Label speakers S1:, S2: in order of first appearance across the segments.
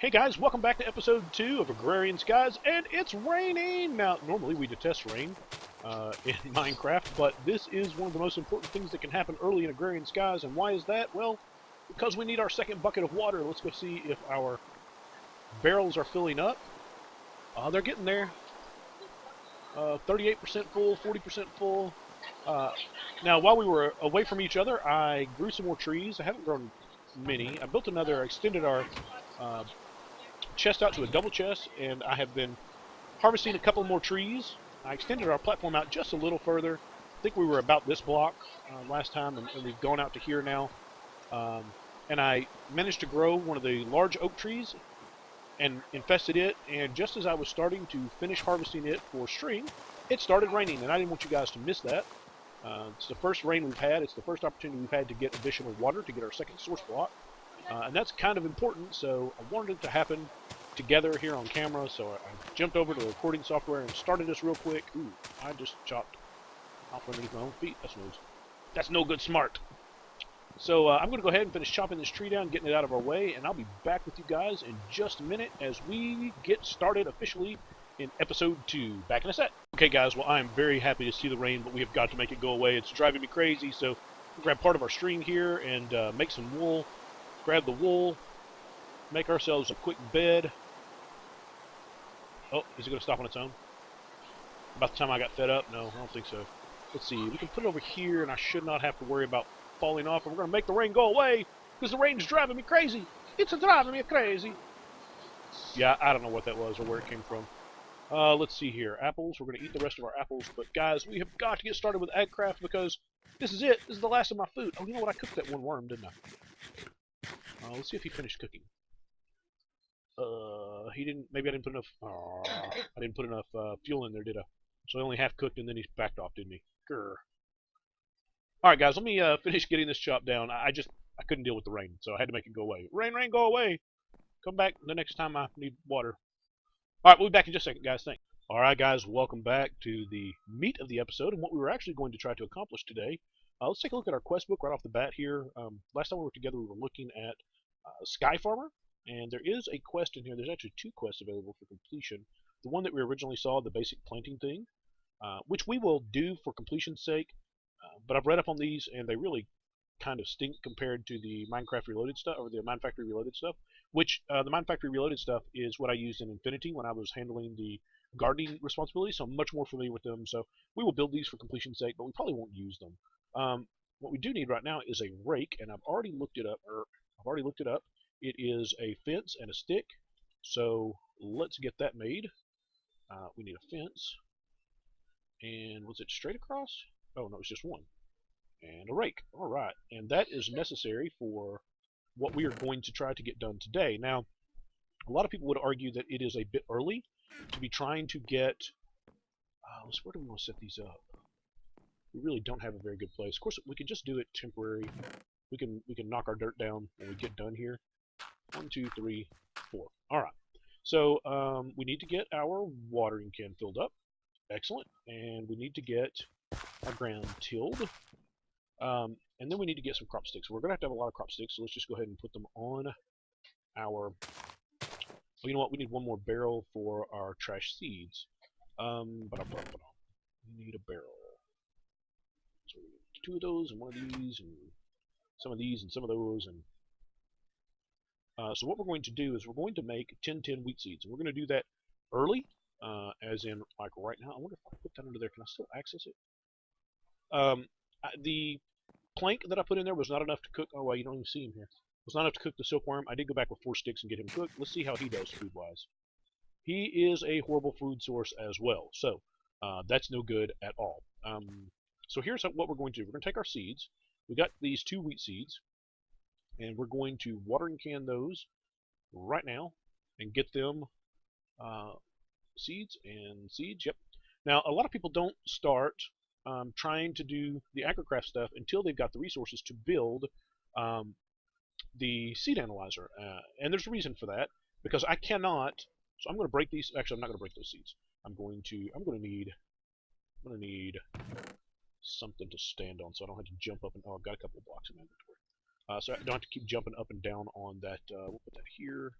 S1: Hey guys, welcome back to episode 2 of Agrarian Skies, and it's raining! Now, normally we detest rain in Minecraft, but this is one of the most important things that can happen early in Agrarian Skies, and why is that? Well, because we need our second bucket of water. Let's go see if our barrels are filling up. They're getting there. 38% full, 40% full. Now, while we were away from each other, I grew some more trees. I haven't grown many. I built another, extended our uh, chest out to a double chest, and I have been harvesting a couple more trees. I extended our platform out just a little further. I think we were about this block last time, and we've gone out to here now. And I managed to grow one of the large oak trees and infested it, and just as I was starting to finish harvesting it for string, it started raining, and I didn't want you guys to miss that. It's the first rain we've had. It's the first opportunity we've had to get additional water to get our second source block. And that's kind of important, so I wanted it to happen together here on camera, so I jumped over to the recording software and started this real quick. Ooh, I just chopped off underneath my own feet. That's no good smart. So I'm going to go ahead and finish chopping this tree down, getting it out of our way, and I'll be back with you guys in just a minute as we get started officially in episode 2. Back in a sec. Okay guys, well I am very happy to see the rain, but we have got to make it go away. It's driving me crazy, so we'll grab part of our string here and make some wool. Grab the wool, make ourselves a quick bed. Oh, is it going to stop on its own? About the time I got fed up? No, I don't think so. Let's see, we can put it over here, and I should not have to worry about falling off, and we're going to make the rain go away, because the rain's driving me crazy. It's driving me crazy. Yeah, I don't know what that was or where it came from. Let's see here. Apples. We're going to eat the rest of our apples, but guys, we have got to get started with agricraft because this is it. This is the last of my food. Oh, you know what? I cooked that one worm, didn't I? Let's see if he finished cooking. He didn't. Maybe I didn't put enough. I didn't put enough fuel in there, did I? So he only half cooked, and then he backed off, didn't he? Grr. All right, guys. Let me finish getting this chopped down. I couldn't deal with the rain, so I had to make it go away. Rain, rain, go away. Come back the next time I need water. All right, we'll be back in just a second, guys. Thanks. All right, guys. Welcome back to the meat of the episode and what we were actually going to try to accomplish today. Let's take a look at our quest book right off the bat here. Last time we were together, we were looking at Sky Farmer. And there is a quest in here. There's actually 2 quests available for completion. The one that we originally saw, the basic planting thing, which we will do for completion's sake. But I've read up on these, and they really kind of stink compared to the Minecraft Reloaded stuff, or the Mine Factory Reloaded stuff, which the Mine Factory Reloaded stuff is what I used in Infinity when I was handling the gardening responsibilities, so I'm much more familiar with them. So we will build these for completion's sake, but we probably won't use them. What we do need right now is a rake, and I've already looked it up. It is a fence and a stick, so let's get that made. We need a fence, and was it straight across? Oh, no, it's just one. And a rake. All right, and that is necessary for what we are going to try to get done today. Now, a lot of people would argue that it is a bit early to be trying to get... where do we want to set these up? We really don't have a very good place. Of course, we could just do it temporary. We can knock our dirt down when we get done here. 1, 2, 3, 4. All right. So we need to get our watering can filled up. Excellent. And we need to get our ground tilled. And then we need to get some crop sticks. We're going to have a lot of crop sticks, so let's just go ahead and put them on our... Well, you know what? We need one more barrel for our trash seeds. We need a barrel. So we need 2 of those, and 1 of these, and some of these, and some of those, and... so what we're going to do is we're going to make 10-10 wheat seeds. And we're going to do that early, as in like right now. I wonder if I put that under there. Can I still access it? The plank that I put in there was not enough to cook. Oh, well, you don't even see him here. It was not enough to cook the silkworm. I did go back with 4 sticks and get him cooked. Let's see how he does food-wise. He is a horrible food source as well. So that's no good at all. So here's what we're going to do. We're going to take our seeds. We got these 2 wheat seeds. And we're going to watering can those right now and get them seeds. Yep. Now, a lot of people don't start trying to do the agricraft stuff until they've got the resources to build the seed analyzer. And there's a reason for that, because I cannot. So I'm going to break these. Actually, I'm not going to break those seeds. I'm going to need something to stand on, so I don't have to jump up and. Oh, I've got a couple of blocks in my inventory. So I don't have to keep jumping up and down on that. We'll put that here.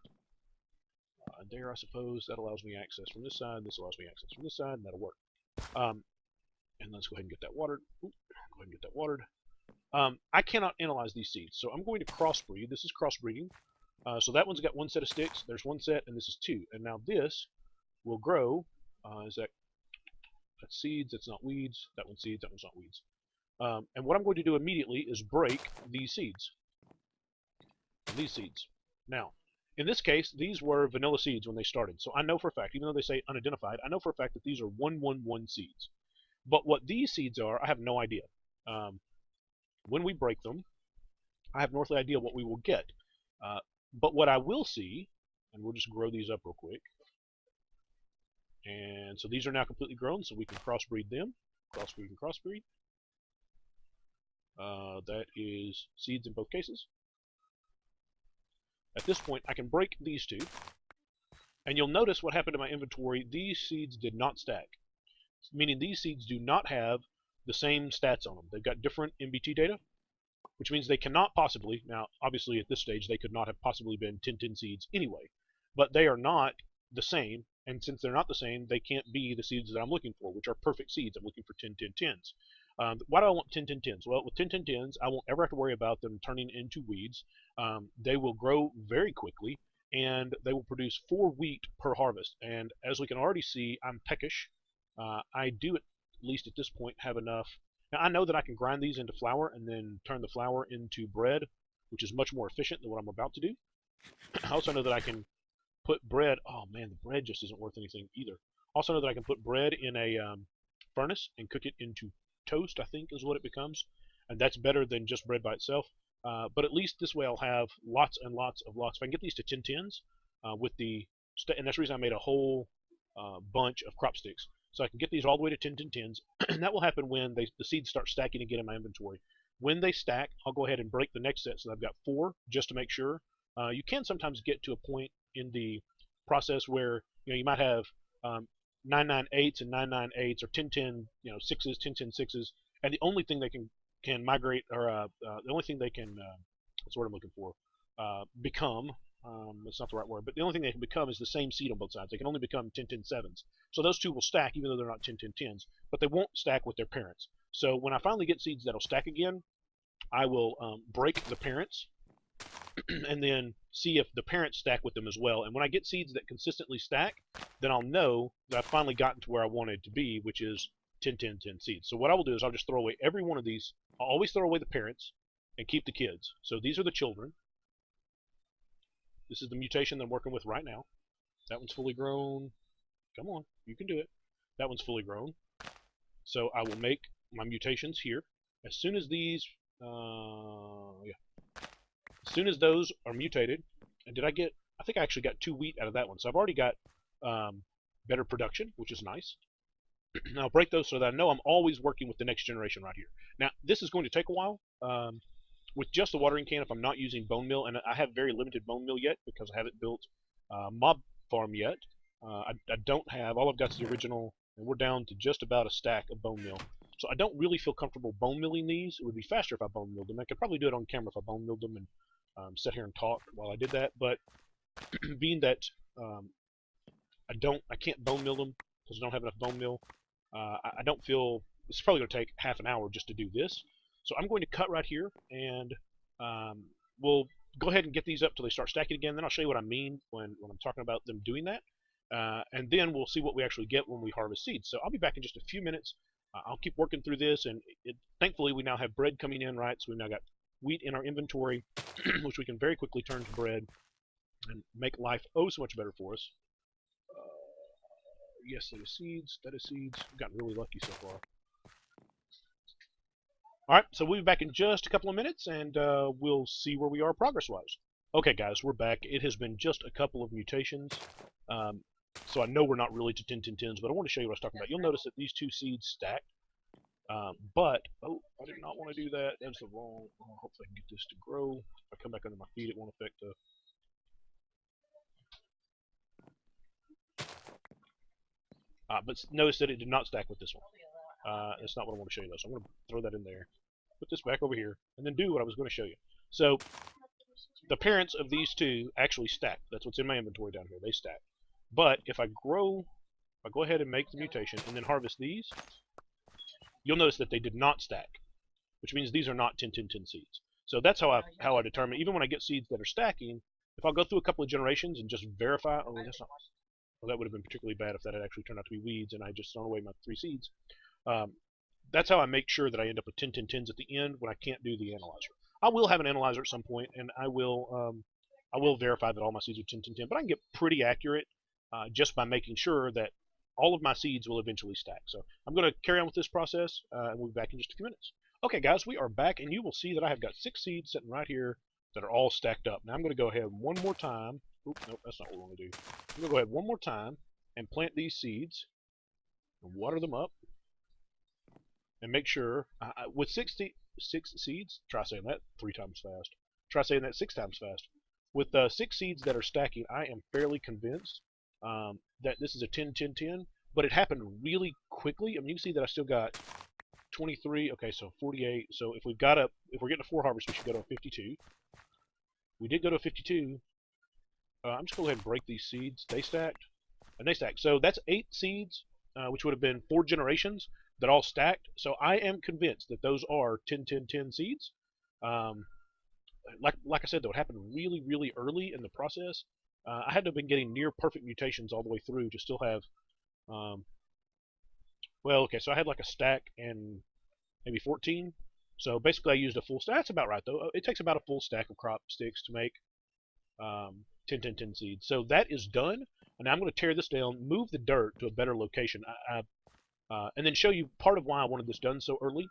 S1: There, I suppose. That allows me access from this side. This allows me access from this side, and that'll work. And let's go ahead and get that watered. Go ahead and get that watered. I cannot analyze these seeds, so I'm going to crossbreed. This is crossbreeding. So that one's got one set of sticks. There's one set, and this is two. And now this will grow. That's seeds. That's not weeds. That one's seeds. That one's not weeds. And what I'm going to do immediately is break these seeds. These seeds. Now, in this case, these were vanilla seeds when they started. So I know for a fact, even though they say unidentified, I know for a fact that these are 111 seeds. But what these seeds are, I have no idea. When we break them, I have no earthly idea what we will get. But what I will see, and we'll just grow these up real quick. And so these are now completely grown, so we can crossbreed them. Crossbreed and crossbreed. That is seeds in both cases. At this point, I can break these two. And you'll notice what happened to my inventory. These seeds did not stack. Meaning these seeds do not have the same stats on them. They've got different MBT data, which means they cannot possibly, now obviously at this stage they could not have possibly been 1010 seeds anyway, but they are not the same, and since they're not the same, they can't be the seeds that I'm looking for, which are perfect seeds. I'm looking for 101010s. Why do I want 101010s? Well, with 101010s, I won't ever have to worry about them turning into weeds. They will grow very quickly, and they will produce 4 wheat per harvest. And as we can already see, I'm peckish. I do, at least at this point, have enough. Now, I know that I can grind these into flour and then turn the flour into bread, which is much more efficient than what I'm about to do. I also know that I can put bread. Oh man, the bread just isn't worth anything either. Also know that I can put bread in a furnace and cook it into toast, I think is what it becomes. And that's better than just bread by itself. But at least this way I'll have lots and lots of lots. If I can get these to 1010s with the, and that's the reason I made a whole bunch of crop sticks. So I can get these all the way to 1010s, and that will happen when the seeds start stacking again in my inventory. When they stack, I'll go ahead and break the next set, so I've got 4 just to make sure. You can sometimes get to a point in the process where you might have 998s and 998s, or 1010 6s, 1010 6s, and the only thing they can migrate, or the only thing they can what's the word I'm looking for, become. That's not the right word, but the only thing they can become is the same seed on both sides. They can only become 10-10-7s. So those two will stack even though they're not 10-10-10s, but they won't stack with their parents. So when I finally get seeds that'll stack again, I will break the parents and then see if the parents stack with them as well. And when I get seeds that consistently stack, then I'll know that I've finally gotten to where I wanted to be, which is 10-10-10 seeds. So what I will do is I'll just throw away every one of these. I'll always throw away the parents and keep the kids. So these are the children. This is the mutation that I'm working with right now. That one's fully grown. Come on, you can do it. That one's fully grown. So I will make my mutations here. As soon as these, as soon as those are mutated, and I think I actually got 2 wheat out of that one. So I've already got better production, which is nice. And I'll break those so that I know I'm always working with the next generation right here. Now, this is going to take a while. With just the watering can, if I'm not using bone meal, and I have very limited bone meal yet because I haven't built mob farm yet. I don't have, all I've got is the original, and we're down to just about a stack of bone meal. So I don't really feel comfortable bone milling these. It would be faster if I bone milled them. I could probably do it on camera if I bone milled them and sit here and talk while I did that. But being that I can't bone mill them because I don't have enough bone meal, I don't feel, it's probably going to take half an hour just to do this. So I'm going to cut right here, and we'll go ahead and get these up till they start stacking again. Then I'll show you what I mean when I'm talking about them doing that. And then we'll see what we actually get when we harvest seeds. So I'll be back in just a few minutes. I'll keep working through this, and thankfully we now have bread coming in, right? So we've now got wheat in our inventory, which we can very quickly turn to bread and make life oh so much better for us. Yes, that is seeds. That is seeds. We've gotten really lucky so far. Alright, so we'll be back in just a couple of minutes, and we'll see where we are progress-wise. Okay, guys, we're back. It has been just a couple of mutations, so I know we're not really to 10-10-10s, but I want to show you what I was talking about. You'll notice that these 2 seeds stacked, but, oh, I did not want to do that. That's the wrong, hopefully I can get this to grow. If I come back under my feet, it won't affect the... But notice that it did not stack with this one. That's not what I want to show you, though, so I'm going to throw that in there. Put this back over here, and then do what I was going to show you. So, the parents of these two actually stack. That's what's in my inventory down here. They stack. But if I go ahead and make the mutation and then harvest these, you'll notice that they did not stack, which means these are not 10-10-10 seeds. So that's how I determine, even when I get seeds that are stacking, if I'll go through a couple of generations and just verify, oh, that's not, well, that would have been particularly bad if that had actually turned out to be weeds and I just thrown away my 3 seeds. That's how I make sure that I end up with 10-10-10s at the end when I can't do the analyzer. I will have an analyzer at some point, and I will verify that all my seeds are 10-10-10, but I can get pretty accurate just by making sure that all of my seeds will eventually stack. So I'm going to carry on with this process, and we'll be back in just a few minutes. Okay, guys, we are back, and you will see that I have got 6 seeds sitting right here that are all stacked up. Now I'm going to go ahead one more time. Oops, nope, that's not what we want to do. I'm going to go ahead one more time and plant these seeds and water them up and make sure, with 6 seeds, try saying that 3 times fast. Try saying that 6 times fast. With 6 seeds that are stacking, I am fairly convinced that this is a 10-10-10, but it happened really quickly. I mean, you can see that I still got 23. Okay, so 48. So if we're getting a 4 harvest, we should go to a 52. We did go to a 52. I'm just going to go ahead and break these seeds. They stacked, and they stacked. So that's 8 seeds, which would have been 4 generations that all stacked. So I am convinced that those are 10-10-10 seeds. Like I said, though, it happened really, really early in the process. I had to have been getting near perfect mutations all the way through to still have, well, okay, so I had like a stack and maybe 14. So basically I used a full stack. That's about right, though. It takes about a full stack of crop sticks to make 10-10-10 seeds. So that is done. And now I'm going to tear this down, move the dirt to a better location, and then show you part of why I wanted this done so early.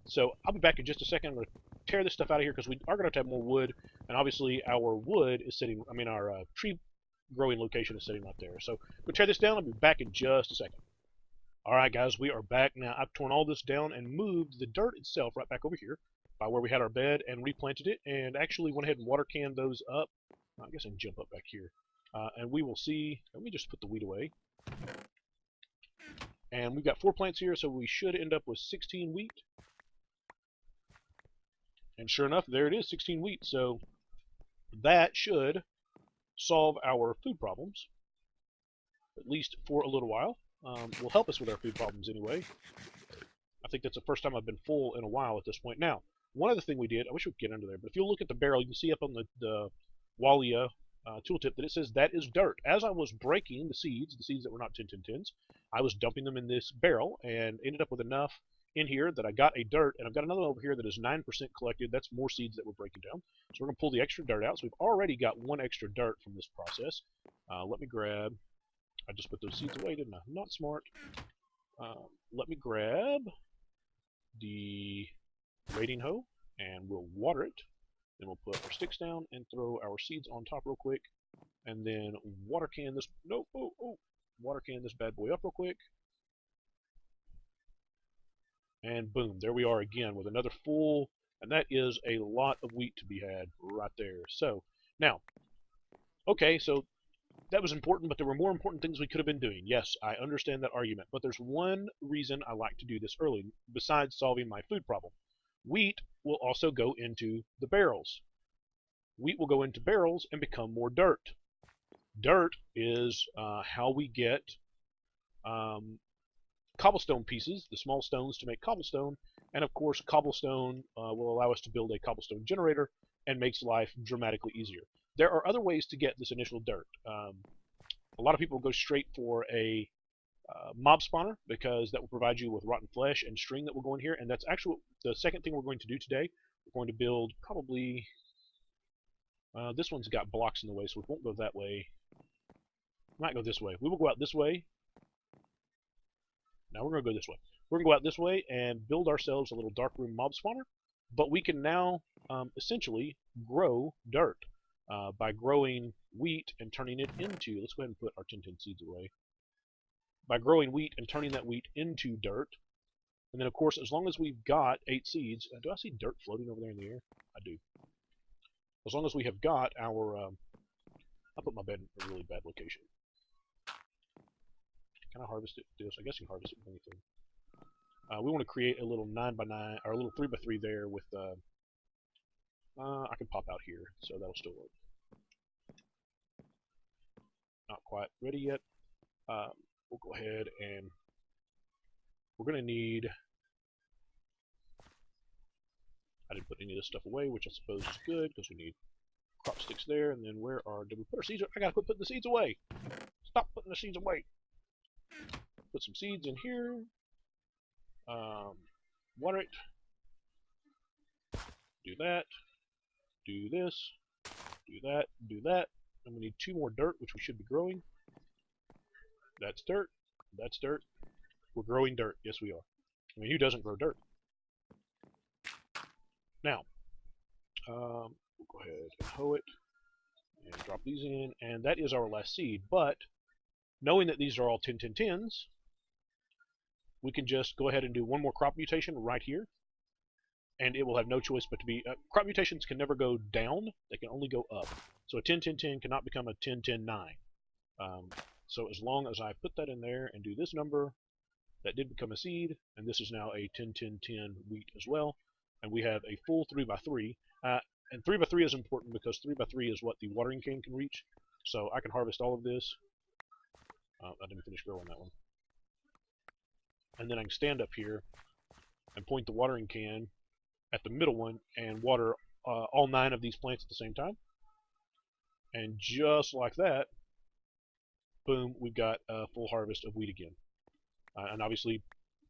S1: So I'll be back in just a second. I'm going to tear this stuff out of here because we are going to have to have more wood, and obviously our wood is sitting, I mean our tree growing location is sitting right there. So we'll tear this down. I'll be back in just a second. Alright guys, we are back now. I've torn all this down and moved the dirt itself right back over here by where we had our bed and replanted it, and actually went ahead and water canned those up. I guess I can jump up back here. And we will see, let me just put the weed away. And we've got 4 plants here, so we should end up with 16 wheat. And sure enough, there it is, 16 wheat. So that should solve our food problems, at least for a little while. Will help us with our food problems anyway. I think that's the first time I've been full in a while at this point. Now, one other thing we did, I wish we could get under there, but if you'll look at the barrel, you can see up on the Walia tooltip that it says that is dirt. As I was breaking the seeds that were not 10-10-10s, I was dumping them in this barrel and ended up with enough in here that I got a dirt, and I've got another over here that is 9% collected. That's more seeds that we're breaking down. So we're going to pull the extra dirt out. So we've already got 1 extra dirt from this process. Let me grab, I just put those seeds away, didn't I? Not smart. Let me grab the raiding hoe, and we'll water it. Then we'll put our sticks down and throw our seeds on top real quick. And then water can this, water can this bad boy up real quick. And boom, there we are again with another full, and that is a lot of wheat to be had right there. So, now, okay, so that was important, but there were more important things we could have been doing. Yes, I understand that argument, but there's one reason I like to do this early, besides solving my food problem. Wheat will also go into the barrels. Wheat will go into barrels and become more dirt. Dirt is how we get cobblestone pieces, the small stones to make cobblestone, and of course cobblestone will allow us to build a cobblestone generator and makes life dramatically easier. There are other ways to get this initial dirt. A lot of people go straight for a mob spawner because that will provide you with rotten flesh and string that will go in here, and that's actually the second thing we're going to do today. We're going to build probably, this one's got blocks in the way, so we won't go that way. We might go this way. We will go out this way. Now we're going to go this way. We're going to go out this way and build ourselves a little dark room mob spawner, but we can now essentially grow dirt by growing wheat and turning it into, let's go ahead and put our 10-10 seeds away, by growing wheat and turning that wheat into dirt. And then of course, as long as we've got 8 seeds, do I see dirt floating over there in the air? I do. As long as we have got our, I put my bed in a really bad location. Can I harvest it with this? I guess you can harvest it with anything. We want to create a little 9x9, or a little 3x3 there with I can pop out here, so that'll still work. Not quite ready yet. We'll go ahead and we're going to need... I didn't put any of this stuff away, which I suppose is good, because we need crop sticks there, and then did we put our seeds? I gotta quit putting the seeds away. Stop putting the seeds away. Put some seeds in here. Water it. Do that. Do this. Do that. Do that. And we need 2 more dirt, which we should be growing. That's dirt. That's dirt. We're growing dirt. Yes, we are. I mean, who doesn't grow dirt? Now, we'll go ahead and hoe it and drop these in, and that is our last seed. But knowing that these are all 10-10-10s, we can just go ahead and do one more crop mutation right here, and it will have no choice but to be... crop mutations can never go down, they can only go up. So a 10-10-10 cannot become a 10-10-9. So as long as I put that in there and do this number, that did become a seed, and this is now a 10-10-10 wheat as well, and we have a full 3x3. And 3x3 is important because 3x3 is what the watering can reach. So I can harvest all of this. I didn't finish growing that one. And then I can stand up here and point the watering can at the middle one and water all 9 of these plants at the same time. And just like that, boom, we've got a full harvest of wheat again. And obviously,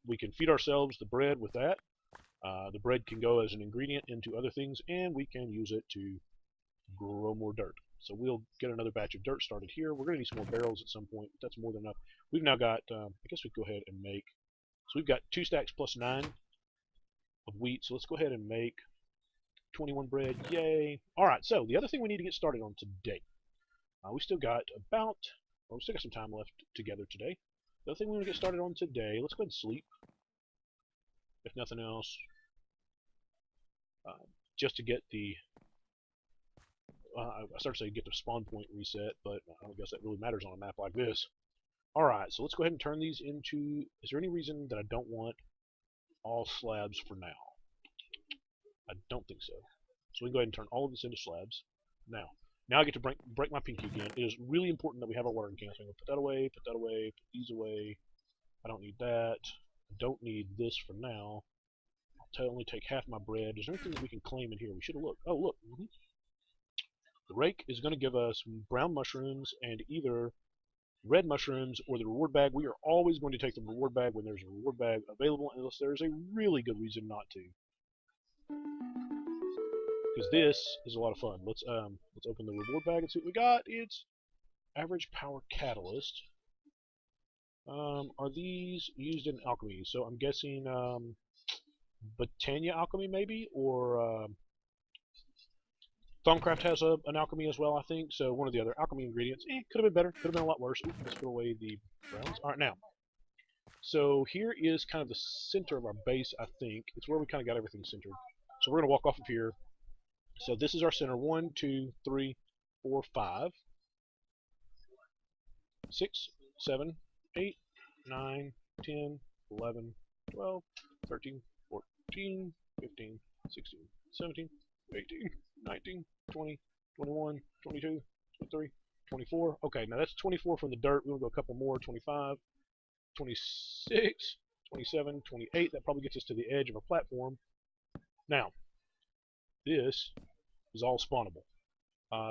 S1: we can feed ourselves the bread with that. The bread can go as an ingredient into other things, and we can use it to grow more dirt. So we'll get another batch of dirt started here. We're going to need some more barrels at some point, but that's more than enough. We've now got, I guess we can go ahead and make, so we've got 2 stacks plus 9 of wheat, so let's go ahead and make 21 bread, yay. Alright, so the other thing we need to get started on today, we still got some time left together today. The other thing we want to get started on today, let's go ahead and sleep, if nothing else, just to get the, I started to say get the spawn point reset, but I don't guess that really matters on a map like this. Alright, so let's go ahead and turn these into, is there any reason that I don't want all slabs for now? I don't think so. So we can go ahead and turn all of this into slabs. Now I get to break my pinky again. It is really important that we have our watering cans. So I'm going to put that away, put these away. I don't need that. I don't need this for now. I'll only take half my bread. Is there anything that we can claim in here? We should have looked. Oh, look. The rake is going to give us brown mushrooms and either red mushrooms or the reward bag. We are always going to take the reward bag when there's a reward bag available, unless there's a really good reason not to. Because this is a lot of fun. Let's open the reward bag and see what we got. It's average power catalyst. Are these used in alchemy? So I'm guessing Botania alchemy maybe, or Thaumcraft has an alchemy as well, I think. So one of the other alchemy ingredients. Could have been better. Could have been a lot worse. Ooh, let's put away the browns. All right, now. So here is kind of the center of our base, I think. It's where we kind of got everything centered. So we're going to walk off of here. So this is our center. 1, 2, 3, 4, 5, 6, 7, 8, 9, 10, 11, 12, 13, 14, 15, 16, 17, 18, 19, 20, 21, 22, 23, 24. Okay, now that's 24 from the dirt. We'll go a couple more. 25, 26, 27, 28. That probably gets us to the edge of our platform. Now, this is all spawnable.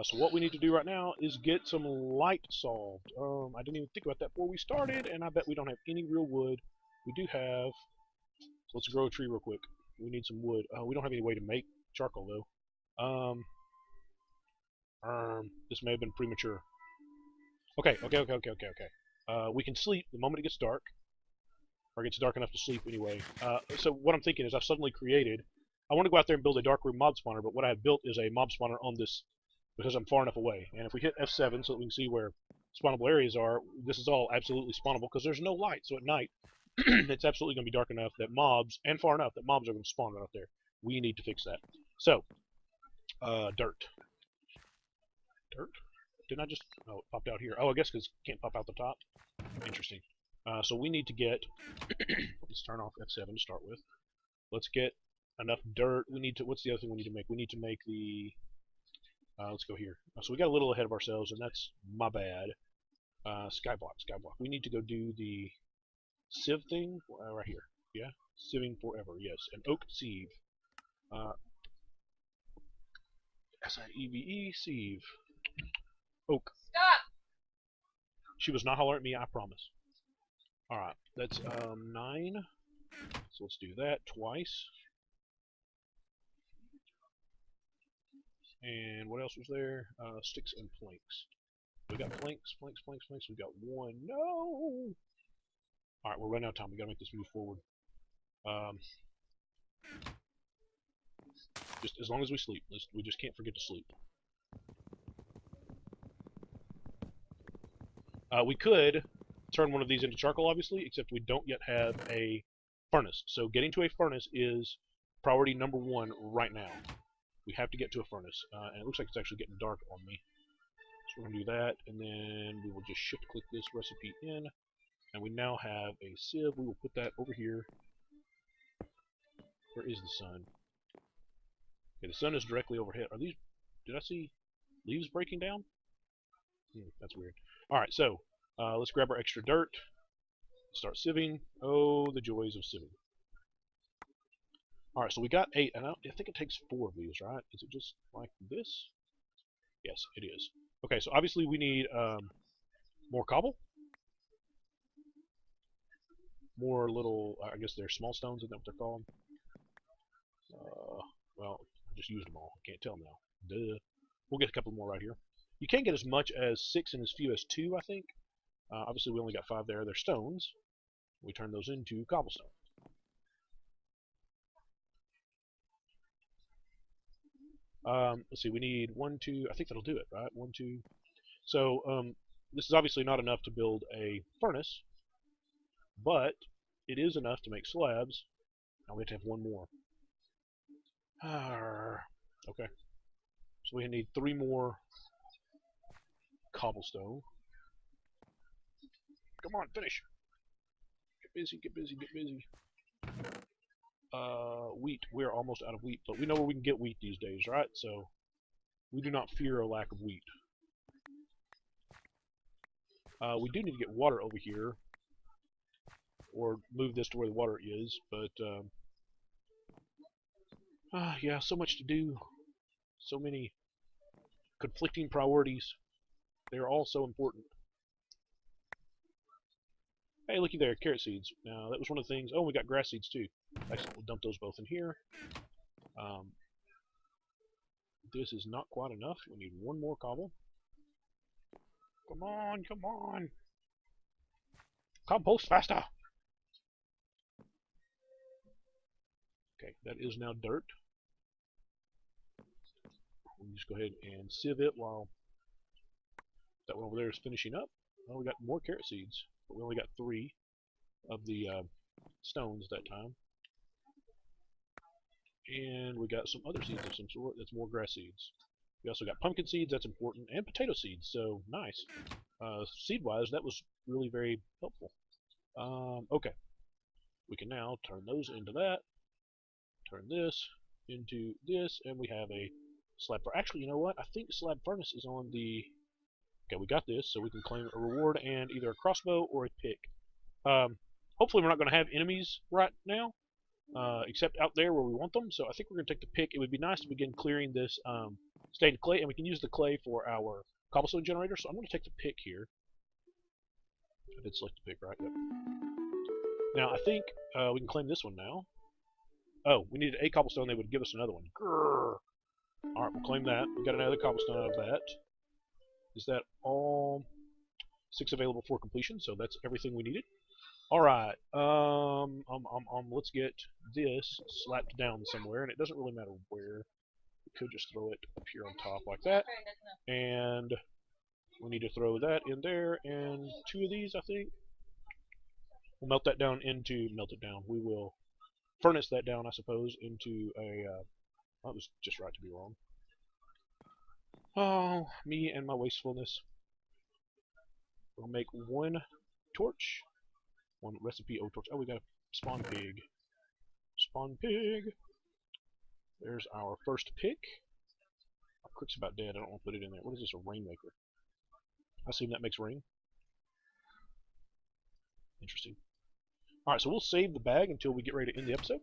S1: So what we need to do right now is get some light solved. I didn't even think about that before we started, and I bet we don't have any real wood. We do have... So let's grow a tree real quick. We need some wood. We don't have any way to make charcoal, though. This may have been premature. Okay. We can sleep the moment it gets dark. Or it gets dark enough to sleep anyway. So what I'm thinking is I've suddenly created... I want to go out there and build a dark room mob spawner, but what I have built is a mob spawner on this because I'm far enough away. And if we hit F7 so that we can see where spawnable areas are, this is all absolutely spawnable because there's no light. So at night, it's absolutely going to be dark enough that mobs, and far enough that mobs are going to spawn right out there. We need to fix that. So, dirt. Dirt? Didn't I just... Oh, it popped out here. Oh, I guess because it can't pop out the top. Interesting. So we need to get... Let's turn off F7 to start with. Let's get enough dirt. We need to. What's the other thing we need to make? We need to make the. Let's go here. So we got a little ahead of ourselves, and that's my bad. Skyblock, skyblock. We need to go do the sieve thing right here. Yeah, sieving forever. Yes, an oak sieve. S-I-E-V-E sieve. Oak.
S2: Stop!
S1: She was not hollering at me. I promise. All right, that's 9. So let's do that twice. And what else was there? Sticks and planks. We got planks, planks, planks, planks. We got 1. No! Alright, we're running out of time. We gotta make this move forward. Just as long as we sleep. We just can't forget to sleep. We could turn one of these into charcoal, obviously, except we don't yet have a furnace. So getting to a furnace is priority number 1 right now. We have to get to a furnace. And it looks like it's actually getting dark on me. So we're going to do that, and then we will just shift-click this recipe in. And we now have a sieve. We will put that over here. Where is the sun? Okay, the sun is directly overhead. Are these... Did I see leaves breaking down? That's weird. Alright, so let's grab our extra dirt. Start sieving. Oh, the joys of sieving. Alright, so we got 8, and I think it takes 4 of these, right? Is it just like this? Yes, it is. Okay, so obviously we need more cobble. More little, I guess they're small stones, isn't that what they're called? Well, I just used them all. I can't tell now. Duh. We'll get a couple more right here. You can get as much as 6 and as few as 2, I think. Obviously, we only got 5 there. They're stones. We turn those into cobblestone. Let's see. We need 1, 2. I think that'll do it, right? 1, 2. So this is obviously not enough to build a furnace, but it is enough to make slabs. Now we have to have 1 more. Okay. So we need 3 more cobblestone. Come on, finish. Get busy, get busy, get busy. Wheat. We're almost out of wheat, but we know where we can get wheat these days, right? So we do not fear a lack of wheat. We do need to get water over here, or move this to where the water is, but yeah, so much to do. So many conflicting priorities. They're all so important. Hey, looky there, carrot seeds. Now, that was one of the things. Oh, we got grass seeds too. Excellent, we'll dump those both in here. This is not quite enough. We need 1 more cobble. Come on, come on. Compost faster. Okay, that is now dirt. We'll just go ahead and sieve it while that one over there is finishing up. Well, we got more carrot seeds, but we only got 3 of the stones that time. And we got some other seeds of some sort. That's more grass seeds. We also got pumpkin seeds. That's important, and potato seeds. So nice. Seed-wise, that was really very helpful. Okay, we can now turn those into that. Turn this into this, and we have a slab. Actually, you know what? I think the slab furnace is on the. Okay, we got this, so we can claim a reward and either a crossbow or a pick. Hopefully, we're not going to have enemies right now. Except out there where we want them. So I think we're going to take the pick. It would be nice to begin clearing this stained clay, and we can use the clay for our cobblestone generator. So I'm going to take the pick here. I did select the pick, right? Yep. Now I think we can claim this one now. Oh, we needed a cobblestone. They would give us another one. Grrr. All right, we'll claim that. We got another cobblestone out of that. Is that all? 6 available for completion. So that's everything we needed. Alright, let's get this slapped down somewhere, and it doesn't really matter where. We could just throw it up here on top like that, and we need to throw that in there, and 2 of these, I think. We'll melt that down into, we will furnace that down, I suppose, into a, that was just right to be wrong. Oh, me and my wastefulness. We'll make 1 torch. 1 recipe torch. Oh, we got a spawn pig. Spawn pig. There's our first pick. Our cook's about dead. I don't want to put it in there. What is this, a rainmaker? I assume that makes rain. Interesting. Alright, so we'll save the bag until we get ready to end the episode.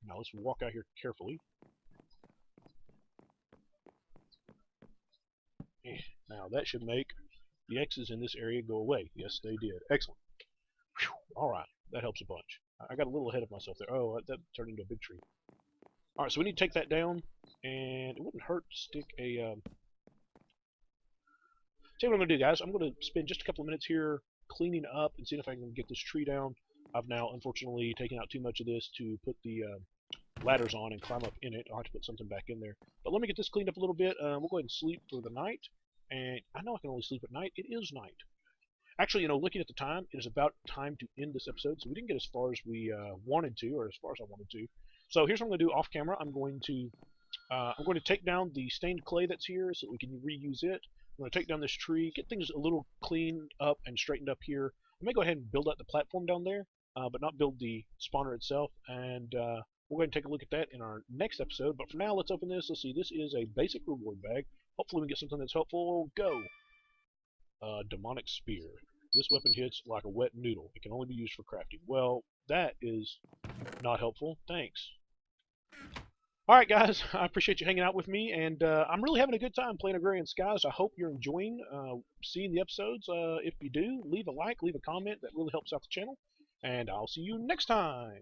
S1: Now let's walk out here carefully. Now that should make the X's in this area go away. Yes, they did. Excellent. Alright, that helps a bunch. I got a little ahead of myself there. Oh, that turned into a big tree. Alright, so we need to take that down, and it wouldn't hurt to stick a... See what I'm going to do, guys. I'm going to spend just a couple of minutes here cleaning up and seeing if I can get this tree down. I've now, unfortunately, taken out too much of this to put the ladders on and climb up in it. I'll have to put something back in there. But let me get this cleaned up a little bit. We'll go ahead and sleep for the night. And I know I can only sleep at night. It is night. Actually, you know, looking at the time, it is about time to end this episode. So we didn't get as far as we wanted to, or as far as I wanted to. So here's what I'm going to do off camera. I'm going to take down the stained clay that's here so that we can reuse it. I'm going to take down this tree, get things a little cleaned up and straightened up here. I may go ahead and build out the platform down there, but not build the spawner itself. And we'll go ahead and take a look at that in our next episode. But for now, let's open this. Let's see. This is a basic reward bag. Hopefully we get something that's helpful. Go! Demonic spear. This weapon hits like a wet noodle. It can only be used for crafting. Well, that is not helpful. Thanks. Alright guys, I appreciate you hanging out with me, and I'm really having a good time playing Agrarian Skies. I hope you're enjoying seeing the episodes. If you do, leave a like, leave a comment. That really helps out the channel. And I'll see you next time.